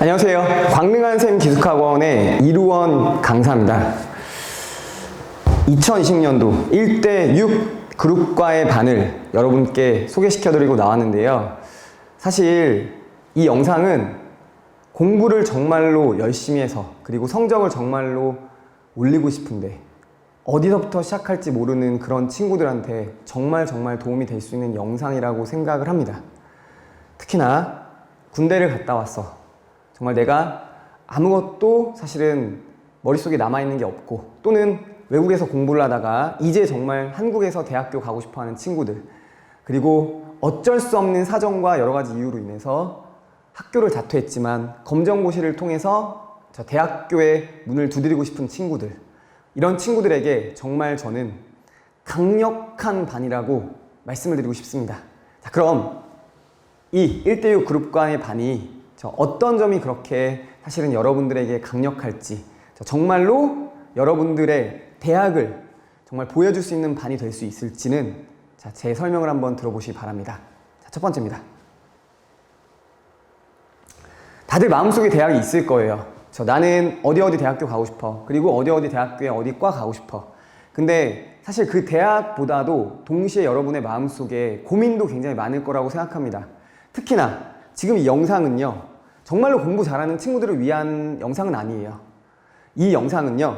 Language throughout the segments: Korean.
안녕하세요. 광능한 쌤 기숙학원의 이루원 강사입니다. 2020년도 1대6 그룹과의 반을 여러분께 소개시켜드리고 나왔는데요. 사실 이 영상은 공부를 정말로 열심히 해서 그리고 성적을 정말로 올리고 싶은데 어디서부터 시작할지 모르는 그런 친구들한테 정말 도움이 될 수 있는 영상이라고 생각을 합니다. 특히나 군대를 갔다 왔어. 정말 내가 아무것도 사실은 머릿속에 남아있는 게 없고 또는 외국에서 공부를 하다가 이제 정말 한국에서 대학교 가고 싶어하는 친구들, 그리고 어쩔 수 없는 사정과 여러 가지 이유로 인해서 학교를 자퇴했지만 검정고시를 통해서 저 대학교에 문을 두드리고 싶은 친구들, 이런 친구들에게 정말 저는 강력한 반이라고 말씀을 드리고 싶습니다. 자, 그럼 이 1대6 그룹 간의 반이 어떤 점이 그렇게 사실은 여러분들에게 강력할지, 정말로 여러분들의 대학을 정말 보여줄 수 있는 반이 될 수 있을지는 제 설명을 한번 들어보시기 바랍니다. 첫 번째입니다. 다들 마음속에 대학이 있을 거예요. 나는 어디 대학교 가고 싶어. 그리고 어디 대학교에 어디 과 가고 싶어. 근데 사실 그 대학보다도 동시에 여러분의 마음속에 고민도 굉장히 많을 거라고 생각합니다. 특히나 지금 이 영상은요, 정말로 공부 잘하는 친구들을 위한 영상은 아니에요. 이 영상은요,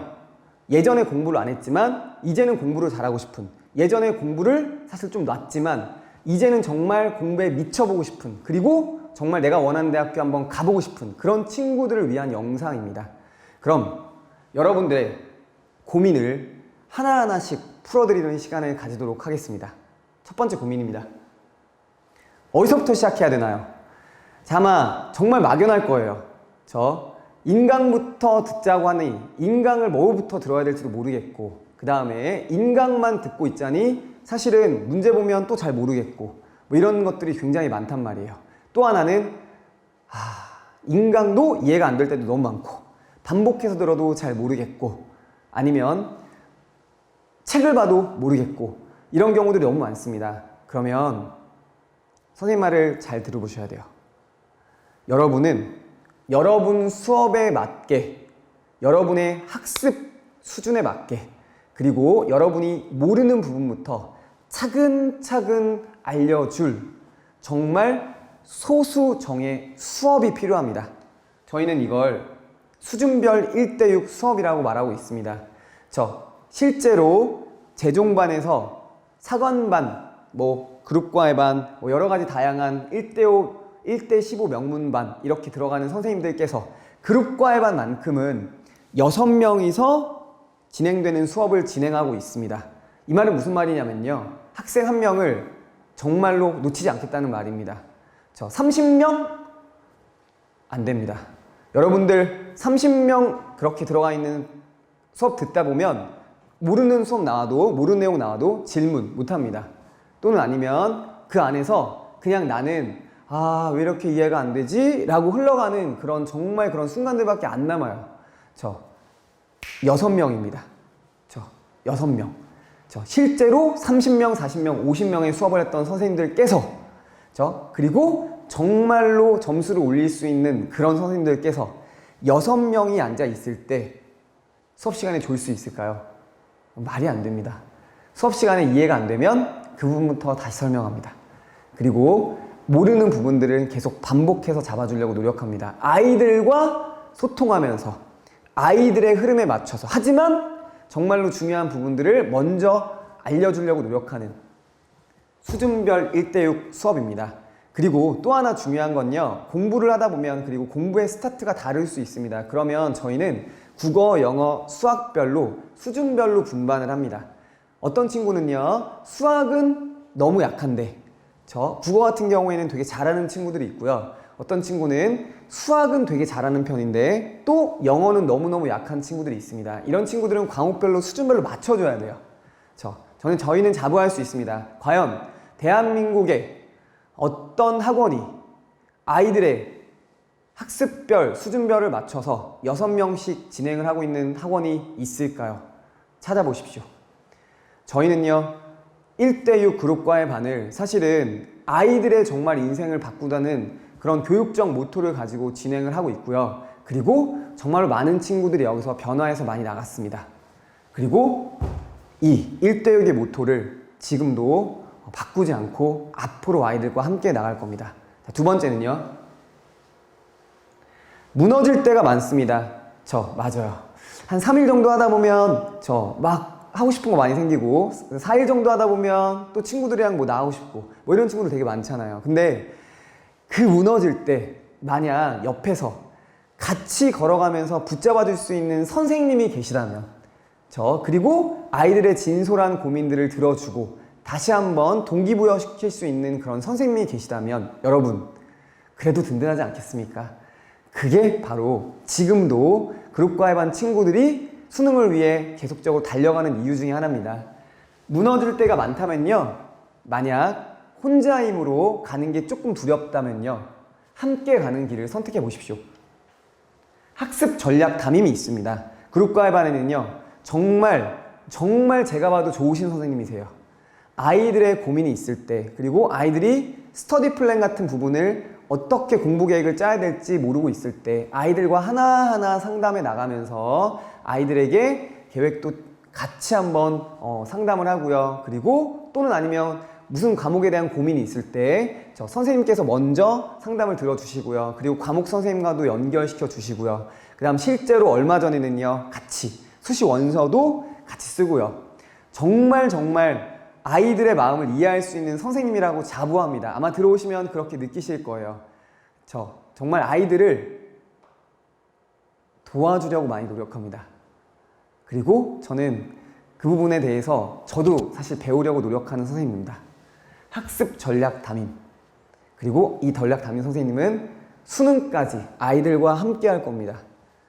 예전에 공부를 안 했지만 이제는 공부를 잘하고 싶은, 예전에 공부를 사실 좀 놨지만 이제는 정말 공부에 미쳐보고 싶은, 그리고 정말 내가 원하는 대학교 한번 가보고 싶은 그런 친구들을 위한 영상입니다. 그럼 여러분들의 고민을 하나하나씩 풀어드리는 시간을 가지도록 하겠습니다. 첫 번째 고민입니다. 어디서부터 시작해야 되나요? 아마 정말 막연할 거예요. 인강부터 듣자고 하니 인강을 뭐부터 들어야 될지도 모르겠고, 그 다음에 인강만 듣고 있자니 사실은 문제 보면 또 잘 모르겠고, 뭐 이런 것들이 굉장히 많단 말이에요. 또 하나는 인강도 이해가 안 될 때도 너무 많고, 반복해서 들어도 잘 모르겠고, 아니면 책을 봐도 모르겠고, 이런 경우들이 너무 많습니다. 그러면 선생님 말을 잘 들어보셔야 돼요. 여러분은 여러분 수업에 맞게, 여러분의 학습 수준에 맞게, 그리고 여러분이 모르는 부분부터 차근차근 알려줄 정말 소수정의 수업이 필요합니다. 저희는 이걸 수준별 1대6 수업이라고 말하고 있습니다. 실제로 재종반에서 사관반, 그룹과의 반, 여러 가지 다양한 1대5, 1대15 명문반 이렇게 들어가는 선생님들께서 그룹과의 반만큼은 6명이서 진행되는 수업을 진행하고 있습니다. 이 말은 무슨 말이냐면요, 학생 한 명을 정말로 놓치지 않겠다는 말입니다. 30명? 안 됩니다. 여러분들 30명 그렇게 들어가 있는 수업 듣다 보면 모르는 수업 나와도, 모르는 내용 나와도 질문 못합니다. 또는 아니면 그 안에서 그냥 나는 왜 이렇게 이해가 안 되지? 라고 흘러가는 정말 그런 순간들밖에 안 남아요. 6명입니다. 6명. 실제로 30명, 40명, 50명의 수업을 했던 선생님들께서, 그리고 정말로 점수를 올릴 수 있는 그런 선생님들께서 6명이 앉아 있을 때 수업 시간에 졸 수 있을까요? 말이 안 됩니다. 수업 시간에 이해가 안 되면 그 부분부터 다시 설명합니다. 그리고 모르는 부분들은 계속 반복해서 잡아주려고 노력합니다. 아이들과 소통하면서 아이들의 흐름에 맞춰서, 하지만 정말로 중요한 부분들을 먼저 알려주려고 노력하는 수준별 1대6 수업입니다. 그리고 또 하나 중요한 건요, 공부를 하다 보면, 그리고 공부의 스타트가 다를 수 있습니다. 그러면 저희는 국어, 영어, 수학별로 수준별로 분반을 합니다. 어떤 친구는요, 수학은 너무 약한데 국어 같은 경우에는 되게 잘하는 친구들이 있고요. 어떤 친구는 수학은 되게 잘하는 편인데 또 영어는 너무너무 약한 친구들이 있습니다. 이런 친구들은 과목별로 수준별로 맞춰줘야 돼요. 저희는 자부할 수 있습니다. 과연 대한민국의 어떤 학원이 아이들의 학습별, 수준별을 맞춰서 6명씩 진행을 하고 있는 학원이 있을까요? 찾아보십시오. 저희는요, 1대6 그룹과의 반을 사실은 아이들의 정말 인생을 바꾸다는 그런 교육적 모토를 가지고 진행을 하고 있고요. 그리고 정말로 많은 친구들이 여기서 변화해서 많이 나갔습니다. 그리고 이 1대6의 모토를 지금도 바꾸지 않고 앞으로 아이들과 함께 나갈 겁니다. 자, 두 번째는요. 무너질 때가 많습니다. 맞아요. 한 3일 정도 하다 보면 막 하고 싶은 거 많이 생기고 4일 정도 하다 보면 또 친구들이랑 뭐 나가고 싶고 뭐 이런 친구들 되게 많잖아요. 근데 그 무너질 때 만약 옆에서 같이 걸어가면서 붙잡아 줄 수 있는 선생님이 계시다면 그리고 아이들의 진솔한 고민들을 들어주고 다시 한번 동기부여시킬 수 있는 그런 선생님이 계시다면 여러분 그래도 든든하지 않겠습니까? 그게 바로 지금도 그룹과외반 친구들이 수능을 위해 계속적으로 달려가는 이유 중에 하나입니다. 무너질 때가 많다면요. 만약 혼자 힘으로 가는 게 조금 두렵다면요. 함께 가는 길을 선택해 보십시오. 학습 전략 담임이 있습니다. 그룹과외반에는요. 정말 제가 봐도 좋으신 선생님이세요. 아이들의 고민이 있을 때 그리고 아이들이 스터디 플랜 같은 부분을 어떻게 공부 계획을 짜야 될지 모르고 있을 때 아이들과 하나하나 상담해 나가면서 아이들에게 계획도 같이 한번 상담을 하고요. 그리고 또는 아니면 무슨 과목에 대한 고민이 있을 때 선생님께서 먼저 상담을 들어주시고요. 그리고 과목 선생님과도 연결시켜 주시고요. 그 다음 실제로 얼마 전에는요. 같이 수시 원서도 같이 쓰고요. 정말 아이들의 마음을 이해할 수 있는 선생님이라고 자부합니다. 아마 들어오시면 그렇게 느끼실 거예요. 정말 아이들을 도와주려고 많이 노력합니다. 그리고 저는 그 부분에 대해서 저도 사실 배우려고 노력하는 선생님입니다. 학습 전략 담임. 그리고 이 전략 담임 선생님은 수능까지 아이들과 함께 할 겁니다.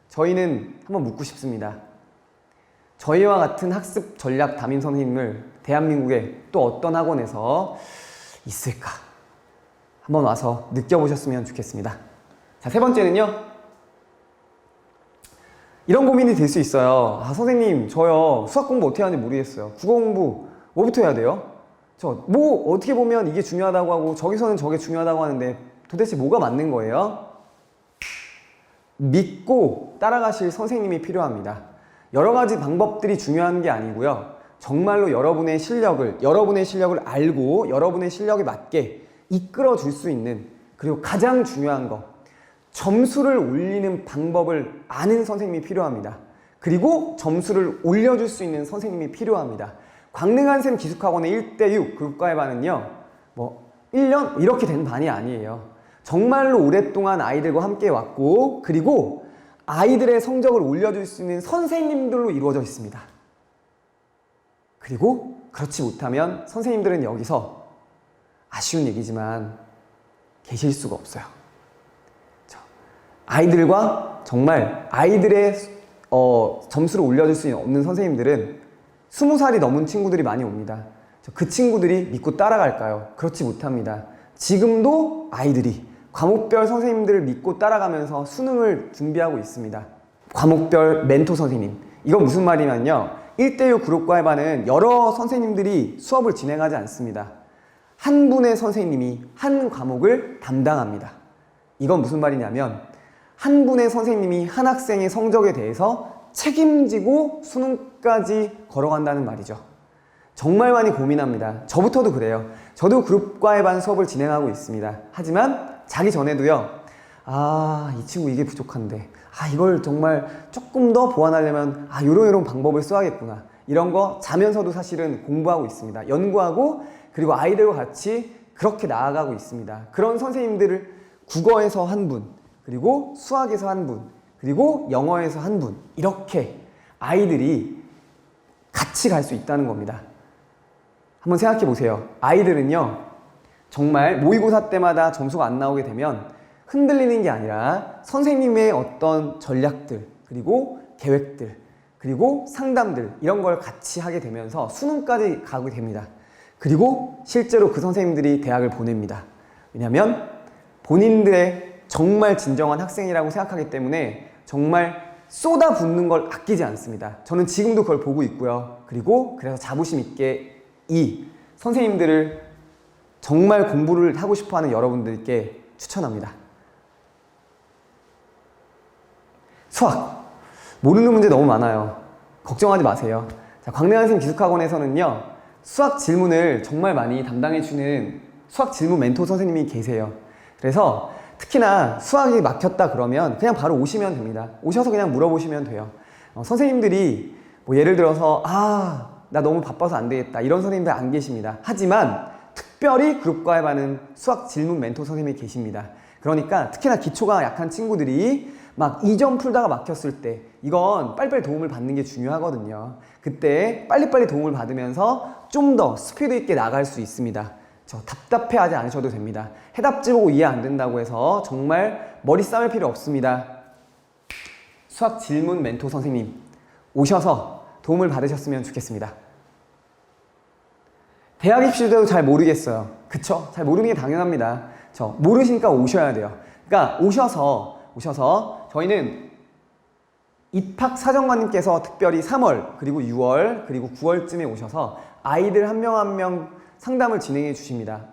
저희는 한번 묻고 싶습니다. 저희와 같은 학습 전략 담임 선생님을 대한민국에 또 어떤 학원에서 있을까? 한번 와서 느껴보셨으면 좋겠습니다. 자, 세 번째는요. 이런 고민이 될 수 있어요. 선생님, 저요 수학 공부 어떻게 하는지 모르겠어요. 국어 공부 뭐부터 해야 돼요? 어떻게 보면 이게 중요하다고 하고 저기서는 저게 중요하다고 하는데 도대체 뭐가 맞는 거예요? 믿고 따라가실 선생님이 필요합니다. 여러 가지 방법들이 중요한 게 아니고요. 정말로 여러분의 실력을 알고 여러분의 실력에 맞게 이끌어 줄 수 있는 그리고 가장 중요한 거 점수를 올리는 방법을 아는 선생님이 필요합니다. 그리고 점수를 올려줄 수 있는 선생님이 필요합니다. 광능한샘 기숙학원의 1대6 그룹과외반은요. 1년 이렇게 된 반이 아니에요. 정말로 오랫동안 아이들과 함께 왔고 그리고 아이들의 성적을 올려줄 수 있는 선생님들로 이루어져 있습니다. 그리고 그렇지 못하면 선생님들은 여기서 아쉬운 얘기지만 계실 수가 없어요. 아이들과 정말 아이들의 점수를 올려줄 수 없는 선생님들은 20살이 넘은 친구들이 많이 옵니다. 그 친구들이 믿고 따라갈까요? 그렇지 못합니다. 지금도 아이들이 과목별 선생님들을 믿고 따라가면서 수능을 준비하고 있습니다. 과목별 멘토 선생님. 이건 무슨 말이냐면요. 1대6 그룹과외반은 여러 선생님들이 수업을 진행하지 않습니다. 한 분의 선생님이 한 과목을 담당합니다. 이건 무슨 말이냐면 한 분의 선생님이 한 학생의 성적에 대해서 책임지고 수능까지 걸어간다는 말이죠. 정말 많이 고민합니다. 저부터도 그래요. 저도 그룹과외반 수업을 진행하고 있습니다. 하지만 자기 전에도요. 이 친구 이게 부족한데 이걸 정말 조금 더 보완하려면 요런 방법을 써야겠구나. 이런 거 자면서도 사실은 공부하고 있습니다. 연구하고 그리고 아이들과 같이 그렇게 나아가고 있습니다. 그런 선생님들을 국어에서 한 분, 그리고 수학에서 한 분, 그리고 영어에서 한 분 이렇게 아이들이 같이 갈 수 있다는 겁니다. 한번 생각해 보세요. 아이들은요. 정말 모의고사 때마다 점수가 안 나오게 되면 흔들리는 게 아니라 선생님의 어떤 전략들 그리고 계획들 그리고 상담들 이런 걸 같이 하게 되면서 수능까지 가게 됩니다. 그리고 실제로 그 선생님들이 대학을 보냅니다. 왜냐하면 본인들의 정말 진정한 학생이라고 생각하기 때문에 정말 쏟아붓는 걸 아끼지 않습니다. 저는 지금도 그걸 보고 있고요. 그리고 그래서 자부심 있게 이 선생님들을 정말 공부를 하고 싶어하는 여러분들께 추천합니다. 수학. 모르는 문제 너무 많아요. 걱정하지 마세요. 자, 광대한쌤 기숙학원에서는요, 수학 질문을 정말 많이 담당해주는 수학 질문 멘토 선생님이 계세요. 그래서 특히나 수학이 막혔다 그러면 그냥 바로 오시면 됩니다. 오셔서 그냥 물어보시면 돼요. 선생님들이 뭐 예를 들어서 나 너무 바빠서 안 되겠다 이런 선생님들 안 계십니다. 하지만 특별히 그룹과외반은 수학 질문 멘토 선생님이 계십니다. 그러니까 특히나 기초가 약한 친구들이 막 2점 풀다가 막혔을 때 이건 빨리빨리 도움을 받는 게 중요하거든요. 그때 빨리빨리 도움을 받으면서 좀 더 스피드 있게 나갈 수 있습니다. 답답해하지 않으셔도 됩니다. 해답지 보고 이해 안 된다고 해서 정말 머리 싸울 필요 없습니다. 수학 질문 멘토 선생님 오셔서 도움을 받으셨으면 좋겠습니다. 대학 입시 때도 잘 모르겠어요. 그쵸? 잘 모르는 게 당연합니다. 모르시니까 오셔야 돼요. 그러니까 오셔서 저희는 입학사정관님께서 특별히 3월 그리고 6월 그리고 9월쯤에 오셔서 아이들 한 명 한 명 상담을 진행해 주십니다.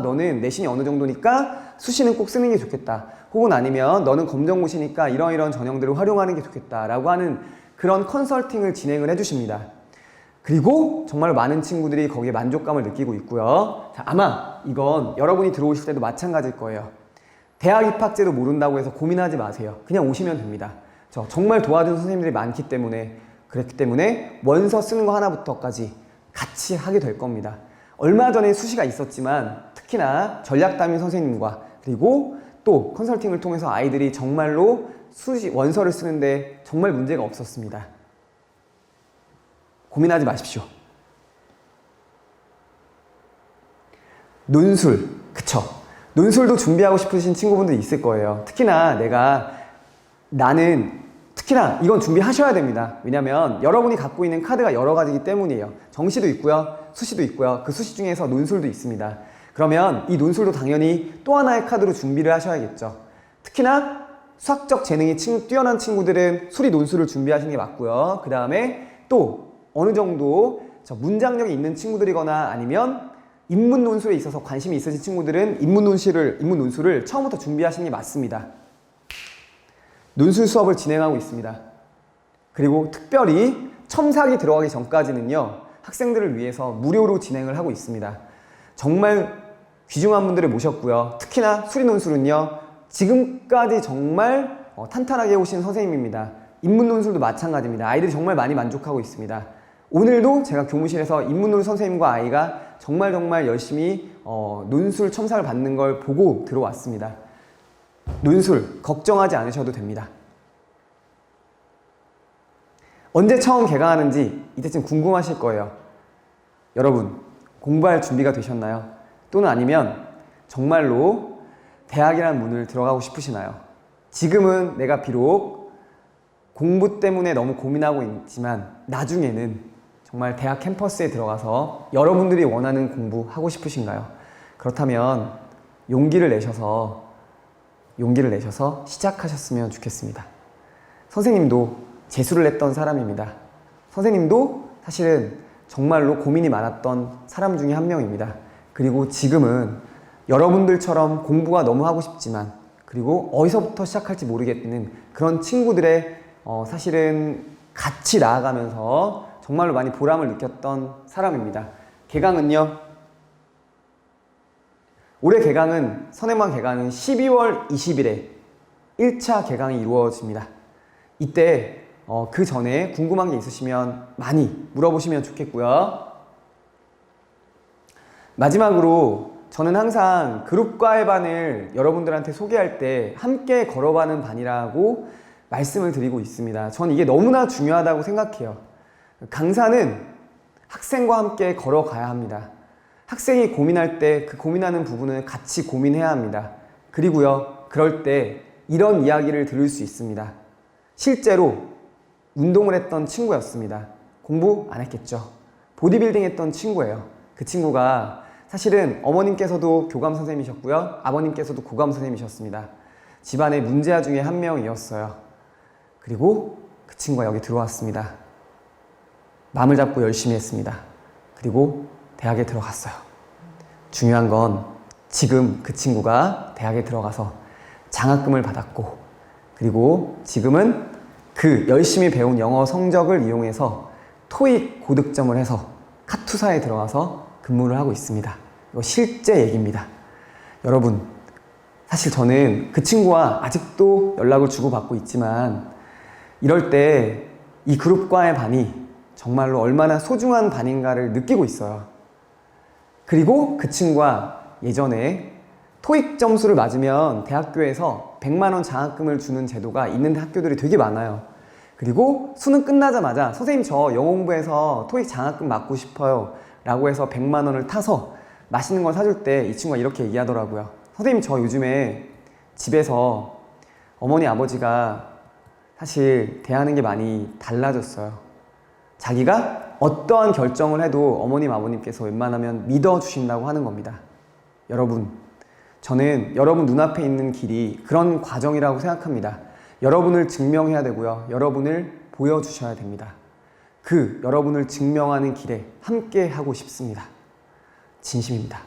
너는 내신이 어느 정도니까 수시는 꼭 쓰는 게 좋겠다. 혹은 아니면 너는 검정고시니까 이런 전형들을 활용하는 게 좋겠다 라고 하는 그런 컨설팅을 진행을 해 주십니다. 그리고 정말 많은 친구들이 거기에 만족감을 느끼고 있고요. 자, 아마 이건 여러분이 들어오실 때도 마찬가지일 거예요. 대학 입학제도 모른다고 해서 고민하지 마세요. 그냥 오시면 됩니다. 정말 도와준 선생님들이 많기 때문에 그랬기 때문에 원서 쓰는 거 하나부터까지 같이 하게 될 겁니다. 얼마 전에 수시가 있었지만 특히나 전략담임 선생님과 그리고 또 컨설팅을 통해서 아이들이 정말로 수시 원서를 쓰는데 정말 문제가 없었습니다. 고민하지 마십시오. 논술, 그쵸? 논술도 준비하고 싶으신 친구분들이 있을 거예요. 특히나 특히나 이건 준비하셔야 됩니다. 왜냐면 여러분이 갖고 있는 카드가 여러 가지이기 때문이에요. 정시도 있고요, 수시도 있고요. 그 수시 중에서 논술도 있습니다. 그러면 이 논술도 당연히 또 하나의 카드로 준비를 하셔야겠죠. 특히나 수학적 재능이 뛰어난 친구들은 수리 논술을 준비하시는 게 맞고요. 그 다음에 또 어느 정도 문장력이 있는 친구들이거나 아니면 인문 논술에 있어서 관심이 있으신 친구들은 인문 논술을 처음부터 준비하시는 게 맞습니다. 논술 수업을 진행하고 있습니다. 그리고 특별히 첨삭이 들어가기 전까지는요, 학생들을 위해서 무료로 진행을 하고 있습니다. 정말 귀중한 분들을 모셨고요. 특히나 수리 논술은요, 지금까지 정말 탄탄하게 해오신 선생님입니다. 인문 논술도 마찬가지입니다. 아이들이 정말 많이 만족하고 있습니다. 오늘도 제가 교무실에서 인문논 선생님과 아이가 정말 열심히 논술 첨삭을 받는 걸 보고 들어왔습니다. 논술 걱정하지 않으셔도 됩니다. 언제 처음 개강하는지 이때쯤 궁금하실 거예요. 여러분 공부할 준비가 되셨나요? 또는 아니면 정말로 대학이라는 문을 들어가고 싶으시나요? 지금은 내가 비록 공부 때문에 너무 고민하고 있지만 나중에는 정말 대학 캠퍼스에 들어가서 여러분들이 원하는 공부하고 싶으신가요? 그렇다면 용기를 내셔서 시작하셨으면 좋겠습니다. 선생님도 재수를 했던 사람입니다. 선생님도 사실은 정말로 고민이 많았던 사람 중에 한 명입니다. 그리고 지금은 여러분들처럼 공부가 너무 하고 싶지만 그리고 어디서부터 시작할지 모르겠는 그런 친구들의 사실은 같이 나아가면서 정말로 많이 보람을 느꼈던 사람입니다. 개강은요, 올해 개강은 선행반 개강은 12월 20일에 1차 개강이 이루어집니다. 이때 그 전에 궁금한 게 있으시면 많이 물어보시면 좋겠고요. 마지막으로 저는 항상 그룹과외반을 여러분들한테 소개할 때 함께 걸어가는 반이라고 말씀을 드리고 있습니다. 전 이게 너무나 중요하다고 생각해요. 강사는 학생과 함께 걸어가야 합니다. 학생이 고민할 때 그 고민하는 부분을 같이 고민해야 합니다. 그리고요, 그럴 때 이런 이야기를 들을 수 있습니다. 실제로 운동을 했던 친구였습니다. 공부 안 했겠죠. 보디빌딩 했던 친구예요. 그 친구가 사실은 어머님께서도 교감 선생님이셨고요, 아버님께서도 고감 선생님이셨습니다. 집안의 문제아 중에 한 명이었어요. 그리고 그 친구가 여기 들어왔습니다. 마음을 잡고 열심히 했습니다. 그리고 대학에 들어갔어요. 중요한 건 지금 그 친구가 대학에 들어가서 장학금을 받았고 그리고 지금은 그 열심히 배운 영어 성적을 이용해서 토익 고득점을 해서 카투사에 들어가서 근무를 하고 있습니다. 이거 실제 얘기입니다. 여러분, 사실 저는 그 친구와 아직도 연락을 주고받고 있지만 이럴 때 이 그룹과의 반이 정말로 얼마나 소중한 반인가를 느끼고 있어요. 그리고 그 친구가 예전에 토익 점수를 맞으면 대학교에서 100만 원 장학금을 주는 제도가 있는 학교들이 되게 많아요. 그리고 수능 끝나자마자 선생님 저 영어 공부해서 토익 장학금 받고 싶어요 라고 해서 100만 원을 타서 맛있는 걸 사줄 때 이 친구가 이렇게 얘기하더라고요. 선생님 저 요즘에 집에서 어머니 아버지가 사실 대하는 게 많이 달라졌어요. 자기가 어떠한 결정을 해도 어머님 아버님께서 웬만하면 믿어주신다고 하는 겁니다. 여러분, 저는 여러분 눈앞에 있는 길이 그런 과정이라고 생각합니다. 여러분을 증명해야 되고요. 여러분을 보여주셔야 됩니다. 그 여러분을 증명하는 길에 함께 하고 싶습니다. 진심입니다.